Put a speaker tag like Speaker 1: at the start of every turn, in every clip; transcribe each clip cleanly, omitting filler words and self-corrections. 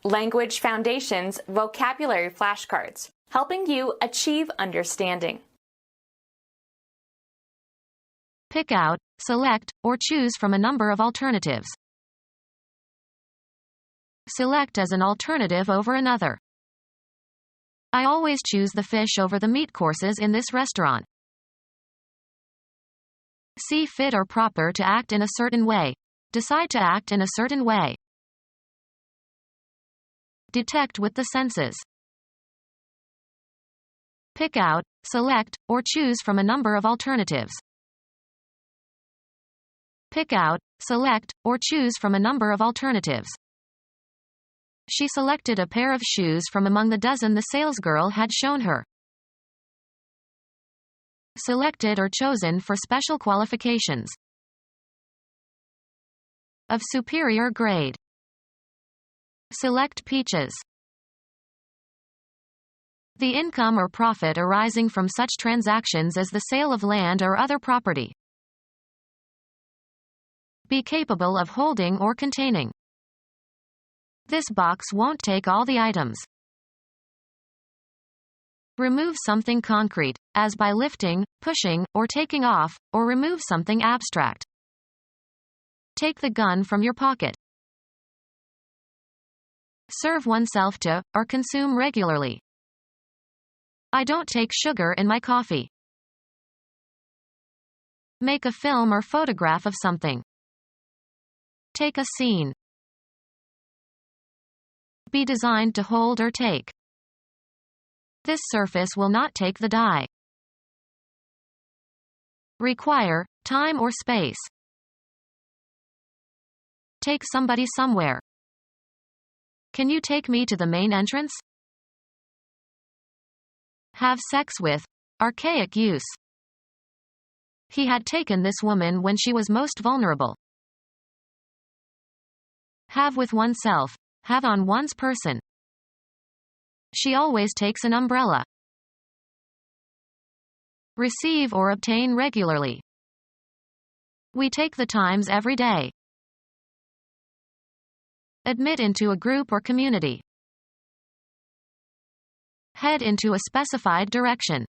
Speaker 1: Language Foundations Vocabulary Flashcards, helping you achieve understanding.
Speaker 2: Pick out, select, or choose from a number of alternatives. Select as an alternative over another. I always choose the fish over the meat courses in this restaurant. See fit or proper to act in a certain way. Decide to act in a certain way. Detect with the senses. Pick out, select, or choose from a number of alternatives. Pick out, select, or choose from a number of alternatives. She selected a pair of shoes from among the dozen the salesgirl had shown her. Selected or chosen for special qualifications. Of superior grade. Select peaches. The income or profit arising from such transactions as the sale of land or other property. Be capable of holding or containing. This box won't take all the items. Remove something concrete, as by lifting, pushing, or taking off, or remove something abstract. Take the gun from your pocket. Serve oneself to, or consume regularly. I don't take sugar in my coffee. Make a film or photograph of something. Take a scene. Be designed to hold or take. This surface will not take the dye. Require, time or space. Take somebody somewhere. Can you take me to the main entrance? Have sex with, archaic use. He had taken this woman when she was most vulnerable. Have with oneself, have on one's person. She always takes an umbrella. Receive or obtain regularly. We take the Times every day. Admit into a group or community. Head into a specified direction.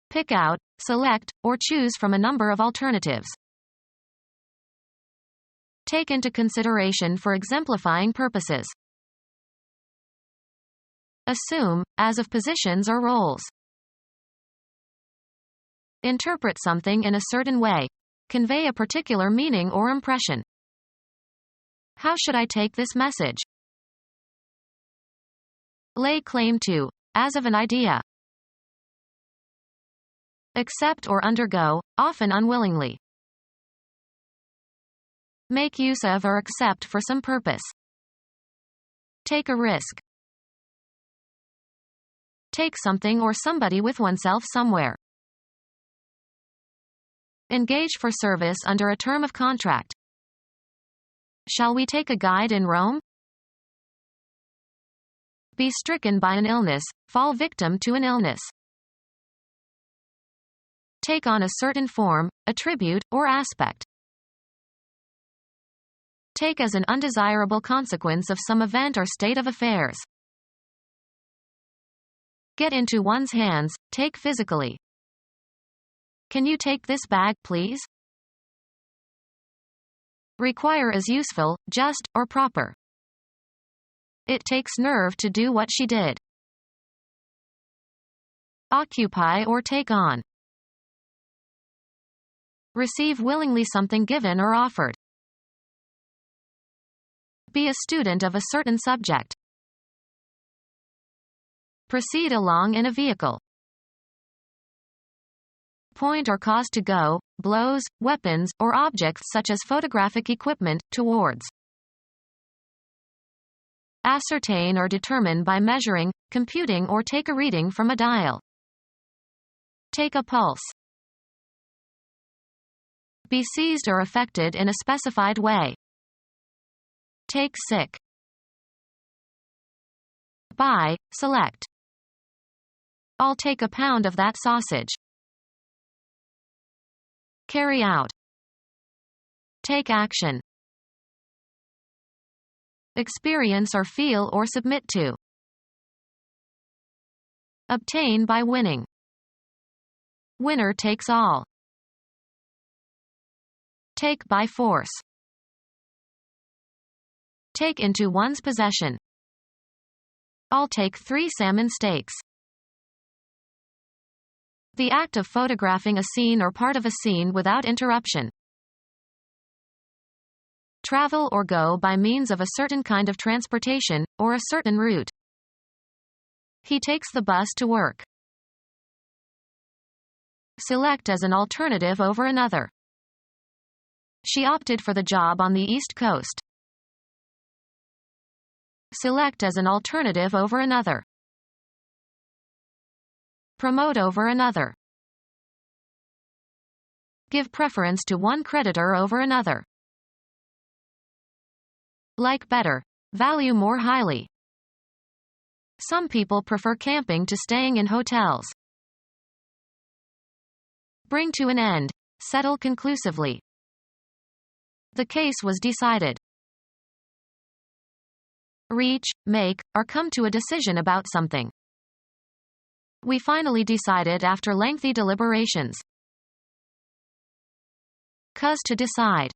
Speaker 2: Pick out, select, or choose from a number of alternatives. Take into consideration for exemplifying purposes. Assume, as of positions or roles. Interpret something in a certain way. Convey a particular meaning or impression. How should I take this message? Lay claim to, as of an idea. Accept or undergo, often unwillingly. Make use of or accept for some purpose. Take a risk. Take something or somebody with oneself somewhere. Engage for service under a term of contract. Shall we take a guide in Rome? Be stricken by an illness, fall victim to an illness. Take on a certain form, attribute, or aspect. Take as an undesirable consequence of some event or state of affairs. Get into one's hands, take physically. Can you take this bag, please? Require as useful, just, or proper. It takes nerve to do what she did. Occupy or take on. Receive willingly something given or offered. Be a student of a certain subject. Proceed along in a vehicle. Point or cause to go, blows, weapons, or objects such as photographic equipment, towards. Ascertain or determine by measuring, computing or take a reading from a dial. Take a pulse. Be seized or affected in a specified way. Take sick. Buy, select. I'll take a pound of that sausage. Carry out. Take action. experience or feel or submit to. Obtain by winning. Winner takes all. Take by force. Take into one's possession. I'll take 3 salmon steaks. The act of photographing a scene or part of a scene without interruption. Travel or go by means of a certain kind of transportation, or a certain route. He takes the bus to work. Select as an alternative over another. She opted for the job on the East Coast. Select as an alternative over another. Promote over another. Give preference to one creditor over another. Like better. Value more highly. Some people prefer camping to staying in hotels. Bring to an end. Settle conclusively. The case was decided. Reach, make, or come to a decision about something. We finally decided after lengthy deliberations. Cause to decide.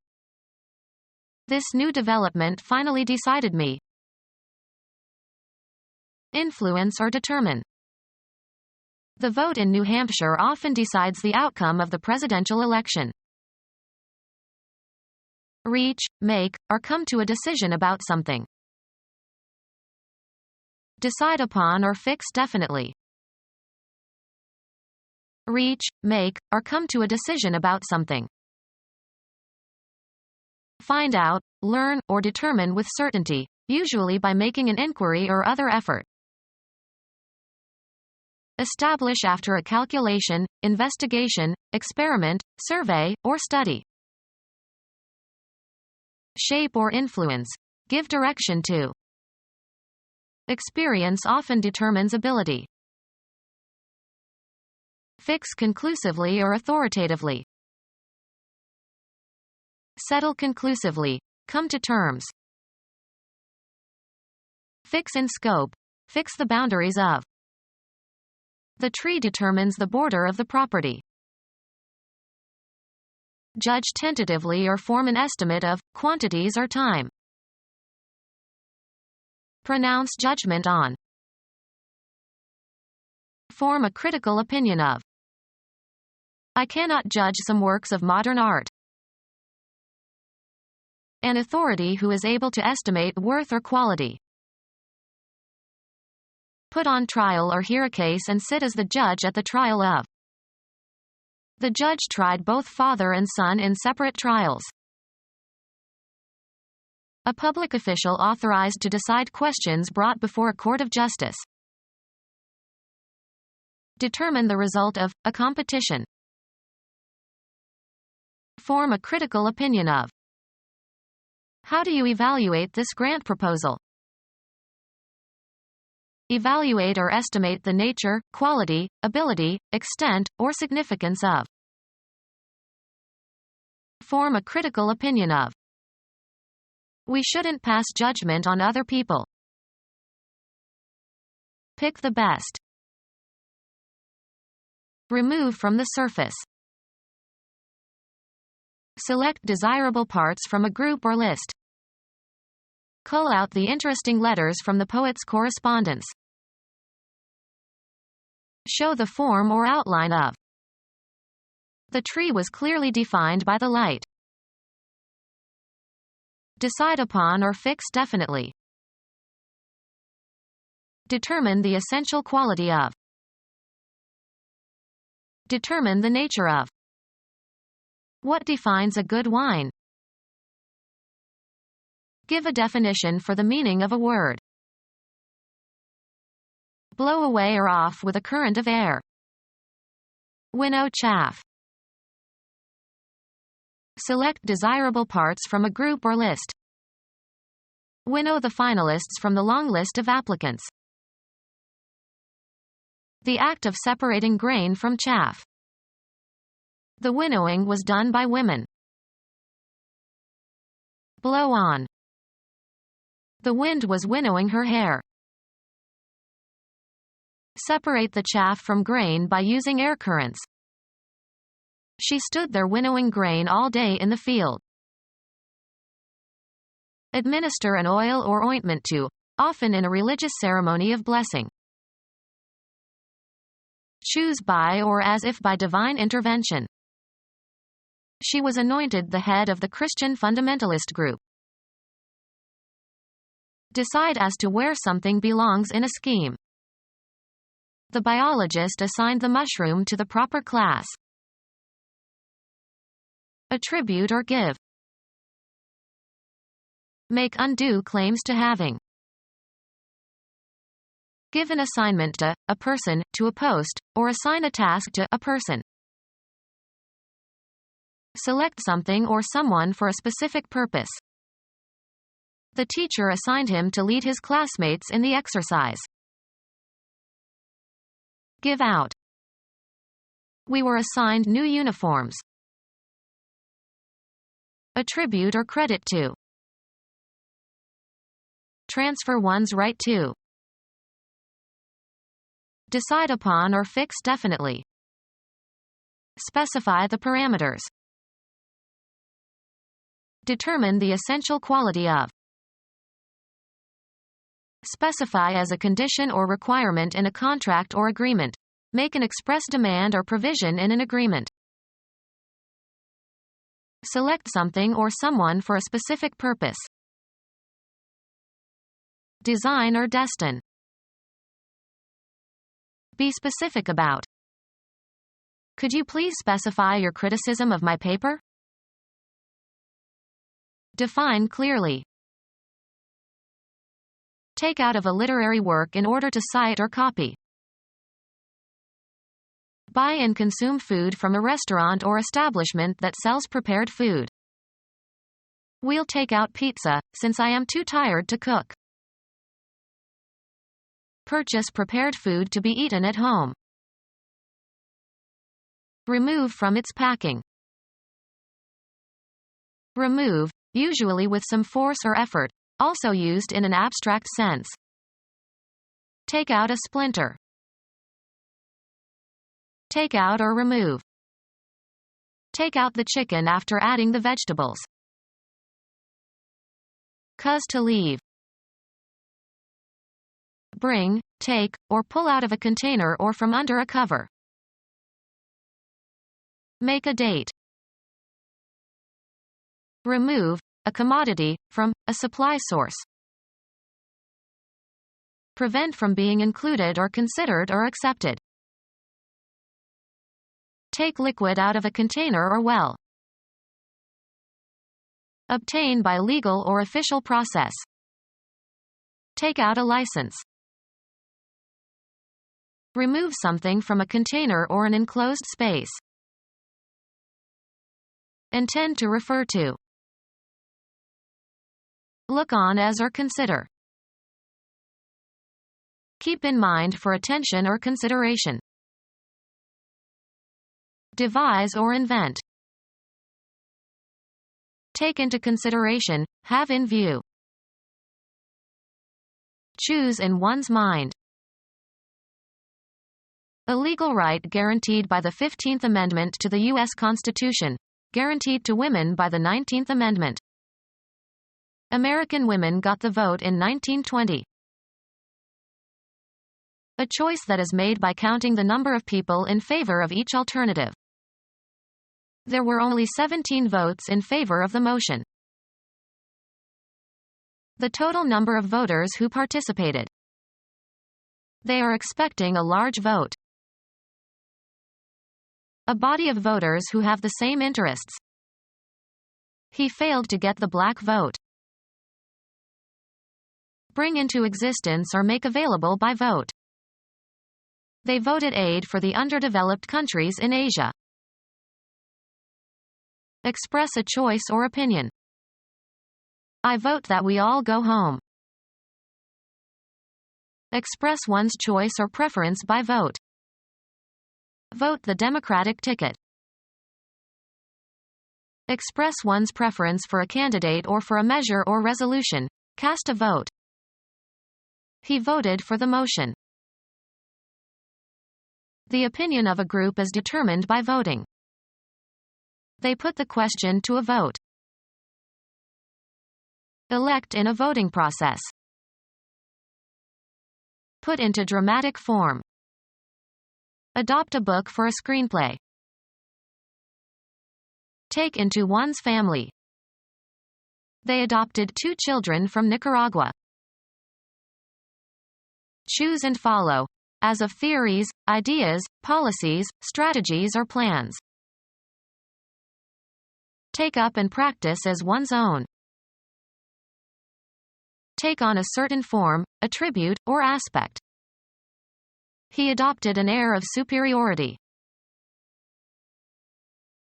Speaker 2: This new development finally decided me. Influence or determine. The vote in New Hampshire often decides the outcome of the presidential election. Reach, make, or come to a decision about something. Decide upon or fix definitely. Reach, make, or come to a decision about something. Find out, learn, or determine with certainty, usually by making an inquiry or other effort. Establish after a calculation, investigation, experiment, survey, or study. Shape or influence. Give direction to. Experience often determines ability. Fix conclusively or authoritatively. Settle conclusively. Come to terms. Fix in scope. Fix the boundaries of. The tree determines the border of the property. Judge tentatively or form an estimate of quantities or time. Pronounce judgment on. Form a critical opinion of. I cannot judge some works of modern art. An authority who is able to estimate worth or quality. Put on trial or hear a case and sit as the judge at the trial of. The judge tried both father and son in separate trials. A public official authorized to decide questions brought before a court of justice. Determine the result of a competition. Form a critical opinion of. How do you evaluate this grant proposal? Evaluate or estimate the nature, quality, ability, extent, or significance of. Form a critical opinion of. We shouldn't pass judgment on other people. Pick the best. Remove from the surface. Select desirable parts from a group or list. Cull out the interesting letters from the poet's correspondence. Show the form or outline of. The tree was clearly defined by the light. Decide upon or fix definitely. Determine the essential quality of. Determine the nature of. What defines a good wine? Give a definition for the meaning of a word. Blow away or off with a current of air. Winnow chaff. Select desirable parts from a group or list. Winnow the finalists from the long list of applicants. The act of separating grain from chaff. The winnowing was done by women. Blow on. The wind was winnowing her hair. Separate the chaff from grain by using air currents. She stood there winnowing grain all day in the field. Administer an oil or ointment to, often in a religious ceremony of blessing. Choose by or as if by divine intervention. She was anointed the head of the Christian fundamentalist group. Decide as to where something belongs in a scheme. The biologist assigned the mushroom to the proper class. Attribute or give. Make undue claims to having. Give an assignment to a person, to a post, or assign a task to a person. Select something or someone for a specific purpose. The teacher assigned him to lead his classmates in the exercise. Give out. We were assigned new uniforms. Attribute or credit to. Transfer one's right to. Decide upon or fix definitely. Specify the parameters. Determine the essential quality of. Specify as a condition or requirement in a contract or agreement. Make an express demand or provision in an agreement. Select something or someone for a specific purpose. Design or destine. Be specific about. Could you please specify your criticism of my paper? Define clearly. Take out of a literary work in order to cite or copy. Buy and consume food from a restaurant or establishment that sells prepared food. We'll take out pizza, since I am too tired to cook. Purchase prepared food to be eaten at home. Remove from its packing. Remove, usually with some force or effort, also used in an abstract sense. Take out a splinter. Take out or remove. Take out the chicken after adding the vegetables. Cause to leave. Bring, take, or pull out of a container or from under a cover. Make a date. Remove, a commodity, from a supply source. Prevent from being included or considered or accepted. Take liquid out of a container or well. Obtain by legal or official process. Take out a license. Remove something from a container or an enclosed space. Intend to refer to. Look on as or consider. Keep in mind for attention or consideration. Devise or invent. Take into consideration, have in view. Choose in one's mind. A legal right guaranteed by the 15th Amendment to the U.S. Constitution, guaranteed to women by the 19th Amendment. American women got the vote in 1920. A choice that is made by counting the number of people in favor of each alternative. There were only 17 votes in favor of the motion. The total number of voters who participated. They are expecting a large vote. A body of voters who have the same interests. He failed to get the black vote. Bring into existence or make available by vote. They voted aid for the underdeveloped countries in Asia. Express a choice or opinion. I vote that we all go home. Express one's choice or preference by vote. Vote the Democratic ticket. Express one's preference for a candidate or for a measure or resolution, Cast a vote. He voted for the motion. The opinion of a group is determined by voting. They put the question to a vote. Elect in a voting process. Put into dramatic form. Adopt a book for a screenplay. Take into one's family. They adopted 2 children from Nicaragua. Choose and follow. As of theories, ideas, policies, strategies or plans. Take up and practice as one's own. Take on a certain form, attribute, or aspect. He adopted an air of superiority.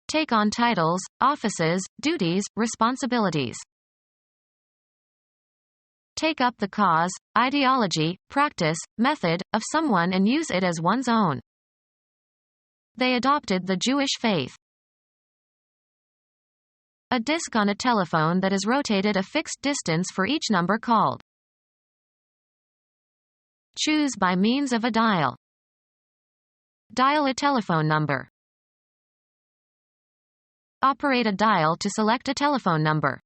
Speaker 2: Take on titles, offices, duties, responsibilities. Take up the cause, ideology, practice, method, of someone and use it as one's own. They adopted the Jewish faith. A disc on a telephone that is rotated a fixed distance for each number called. Choose by means of a dial. Dial a telephone number. Operate a dial to select a telephone number.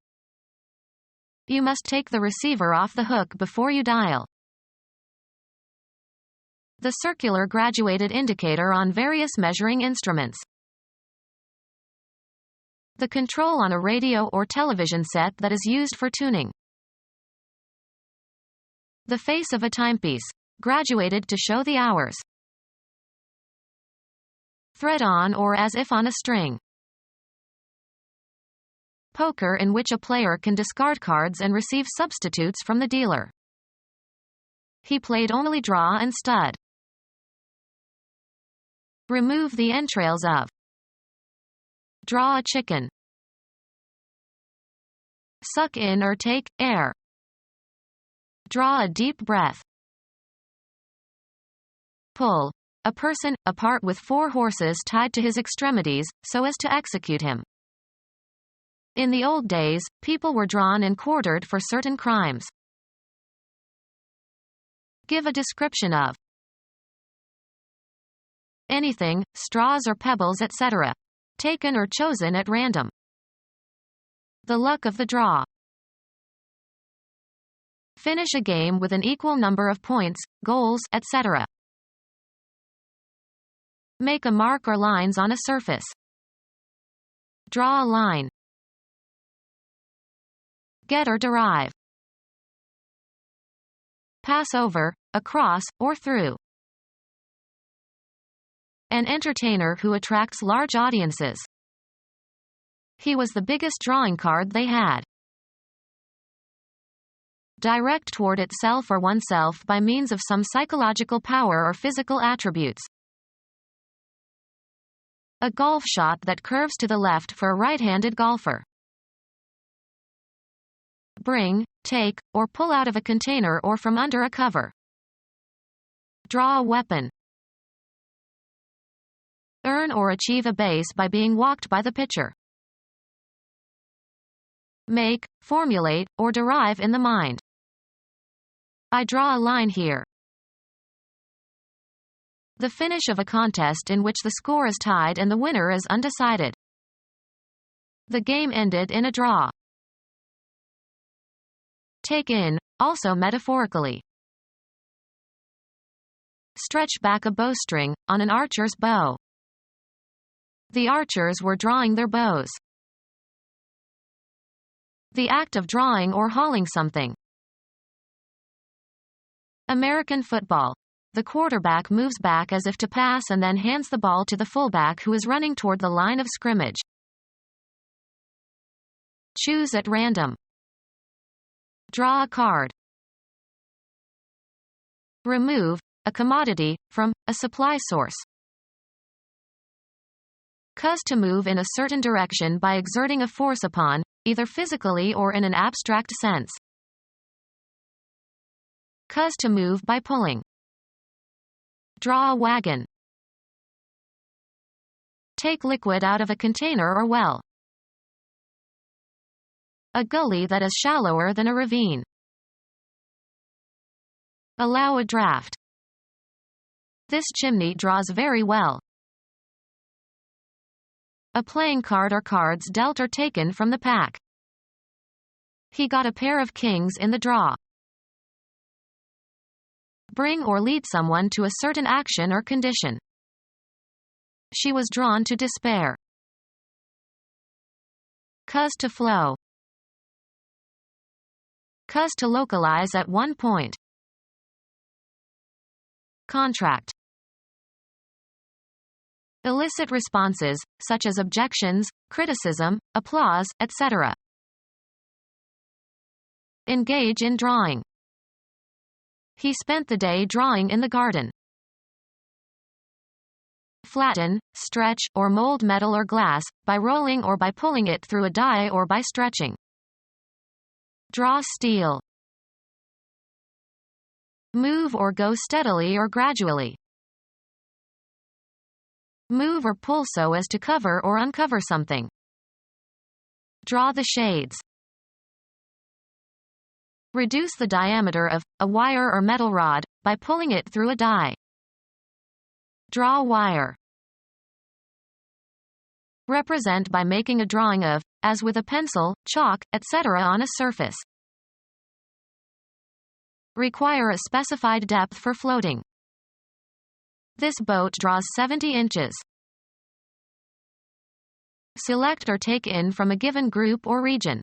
Speaker 2: You must take the receiver off the hook before you dial. The circular graduated indicator on various measuring instruments. The control on a radio or television set that is used for tuning. The face of a timepiece, graduated to show the hours. Thread on or as if on a string. Poker, in which a player can discard cards and receive substitutes from the dealer. He played only draw and stud. Remove the entrails of. Draw a chicken. Suck in or take air. Draw a deep breath. Pull. A person, apart with 4 horses tied to his extremities, so as to execute him. In the old days, people were drawn and quartered for certain crimes. Give a description of. Anything, straws or pebbles, etc. Taken or chosen at random. The luck of the draw. Finish a game with an equal number of points, goals, etc. Make a mark or lines on a surface. Draw a line. Get or derive. Pass over, across, or through. An entertainer who attracts large audiences. He was the biggest drawing card they had. Direct toward itself or oneself by means of some psychological power or physical attributes. A golf shot that curves to the left for a right-handed golfer. Bring, take, or pull out of a container or from under a cover. Draw a weapon. Earn or achieve a base by being walked by the pitcher. Make, formulate, or derive in the mind. I draw a line here. The finish of a contest in which the score is tied and the winner is undecided. The game ended in a draw. Take in, also metaphorically. Stretch back a bowstring, on an archer's bow. The archers were drawing their bows. The act of drawing or hauling something. American football. The quarterback moves back as if to pass and then hands the ball to the fullback who is running toward the line of scrimmage. Choose at random. Draw a card. Remove, a commodity, from, a supply source. Cause to move in a certain direction by exerting a force upon, either physically or in an abstract sense. Cause to move by pulling. Draw a wagon. Take liquid out of a container or well. A gully that is shallower than a ravine. Allow a draft. This chimney draws very well. A playing card or cards dealt or taken from the pack. He got a pair of kings in the draw. Bring or lead someone to a certain action or condition. She was drawn to despair. Cause to flow. Cause to localize at one point. Contract. Elicit responses, such as objections, criticism, applause, etc. Engage in drawing. He spent the day drawing in the garden. Flatten, stretch, or mold metal or glass, by rolling or by pulling it through a die or by stretching. Draw steel. Move or go steadily or gradually. Move or pull so as to cover or uncover something. Draw the shades. Reduce the diameter of a wire or metal rod by pulling it through a die. Draw wire. Represent by making a drawing of, as with a pencil, chalk, etc. on a surface. Require a specified depth for floating. This boat draws 70 inches. Select or take in from a given group or region.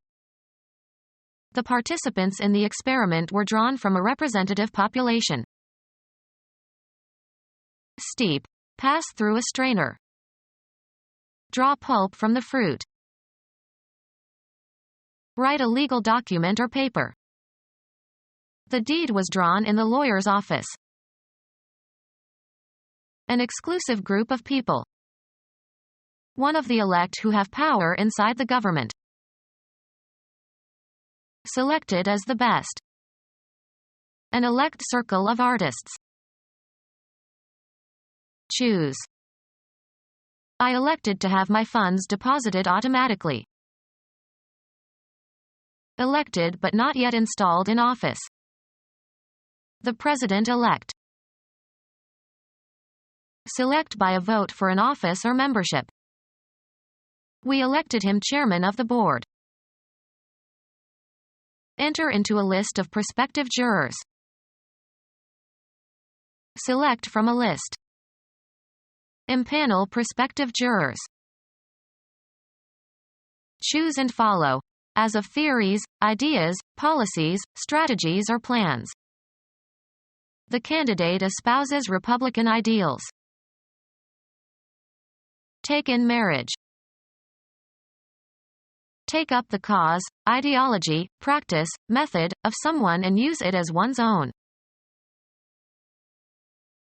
Speaker 2: The participants in the experiment were drawn from a representative population. Steep. Pass through a strainer. Draw pulp from the fruit. Write a legal document or paper. The deed was drawn in the lawyer's office. An exclusive group of people. One of the elect who have power inside the government. Selected as the best. An elect circle of artists. Choose. I elected to have my funds deposited automatically. Elected but not yet installed in office. The president-elect. Select by a vote for an office or membership. We elected him chairman of the board. Enter into a list of prospective jurors. Select from a list. Impanel prospective jurors. Choose and follow, as of theories, ideas, policies, strategies or plans. The candidate espouses Republican ideals. Take in marriage. Take up the cause, ideology, practice, method, of someone and use it as one's own.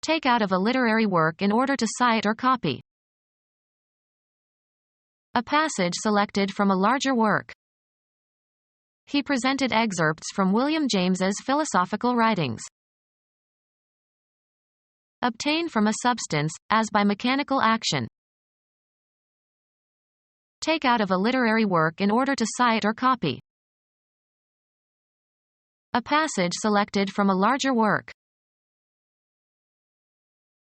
Speaker 2: Take out of a literary work in order to cite or copy. A passage selected from a larger work. He presented excerpts from William James's philosophical writings. Obtain from a substance, as by mechanical action. Take out of a literary work in order to cite or copy. A passage selected from a larger work.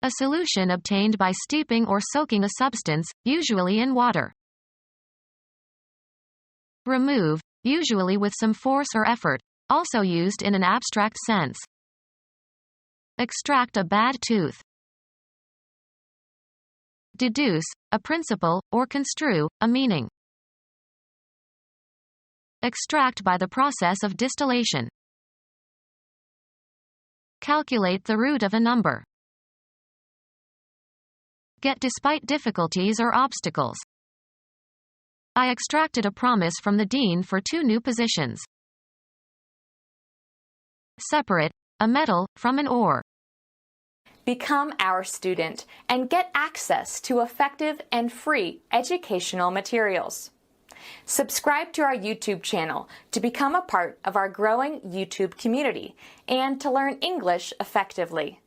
Speaker 2: A solution obtained by steeping or soaking a substance, usually in water. Remove, usually with some force or effort, also used in an abstract sense. Extract a bad tooth. Deduce, a principle, or construe, a meaning. Extract by the process of distillation. Calculate the root of a number. Get despite difficulties or obstacles. I extracted a promise from the dean for 2 new positions. Separate, a metal, from an ore.
Speaker 1: Become our student and get access to effective and free educational materials. Subscribe to our YouTube channel to become a part of our growing YouTube community and to learn English effectively.